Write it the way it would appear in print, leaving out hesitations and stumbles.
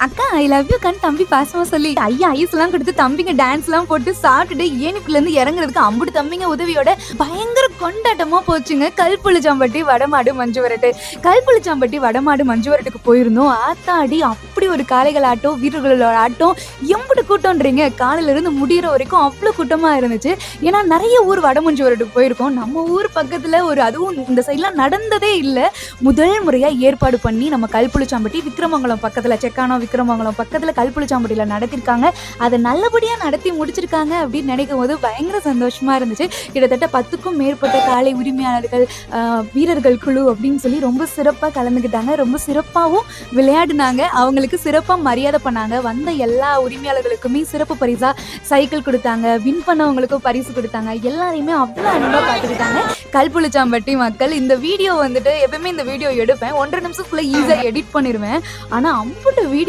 அக்கா I love you கண் தம்பி பாசமா சொல்லி ஐயா ஐஸ் எல்லாம் கொடுத்து தம்பிங்க டான்ஸ் எல்லாம் போட்டு சாப்பிட்டுட்டு ஏனிப்புல இருந்து இறங்குறதுக்கு அம்புட்டு தம்பிங்க உதவியோட பயங்கர கொண்டாட்டமா போச்சுங்க. கல்புளிச்சாம்பட்டி வடமாடு மஞ்சு வரட்டு. கல்புளிச்சாம்பட்டி வடமாடு மஞ்சு வரட்டுக்கு போயிருந்தோம். ஆத்தாடி அப்படி ஒரு காளைகள் ஆட்டம், வீரர்களோட ஆட்டம், எம்புட்டு கூட்டம்ன்றீங்க. காலையில இருந்து முடிகிற வரைக்கும் அவ்வளோ கூட்டமா இருந்துச்சு. ஏன்னா நிறைய ஊர் வடமஞ்சு வரட்டுக்கு போயிருக்கோம். நம்ம ஊர் பக்கத்துல ஒரு அதுவும் இந்த சைட்லாம் நடந்ததே இல்லை. முதல் முறையா ஏற்பாடு பண்ணி நம்ம கல்புளிச்சாம்பட்டி விக்ரமங்கலம் பக்கத்துல செக்கானோ விக்ரமங்கலம் பக்கத்துல கல்புளிச்சாம்பட்டியில நடத்திருக்காங்க. அதை நல்லபடியா நடத்தி முடிச்சிருக்காங்க அப்படின்னு நினைக்கும் போது பயங்கர சந்தோஷமா இருந்துச்சு. கிட்டத்தட்ட 10க்கும் மேற்பட்ட காளை உரிமையாளர்கள், வீரர்கள் குழு அப்படின்னு சொல்லி ரொம்ப சிறப்பா கலந்துக்கிட்டாங்க. ரொம்ப சிறப்பாகவும் விளையாடினாங்க. அவங்களுக்கு சிறப்பா மரியாதை பண்ணாங்க. வந்த எல்லா உரிமையாளர்களுக்குமே சிறப்பு பரிசா சைக்கிள் கொடுத்தாங்க. வின் பண்ணவங்களுக்கும் பரிசு கொடுத்தாங்க. எல்லாரையுமே அவ்வளோ அன்பா பார்த்துக்கிட்டாங்க கல்புளிச்சாம்பட்டி மக்கள். இந்த வீடியோ வந்துட்டு எப்பவுமே இந்த வீடியோ எடுப்பேன் 1.5 நிமிஷத்துக்குள்ள ஈஸியா எடிட் பண்ணிடுவேன். ஆனா அம்புட்டு வீடியோ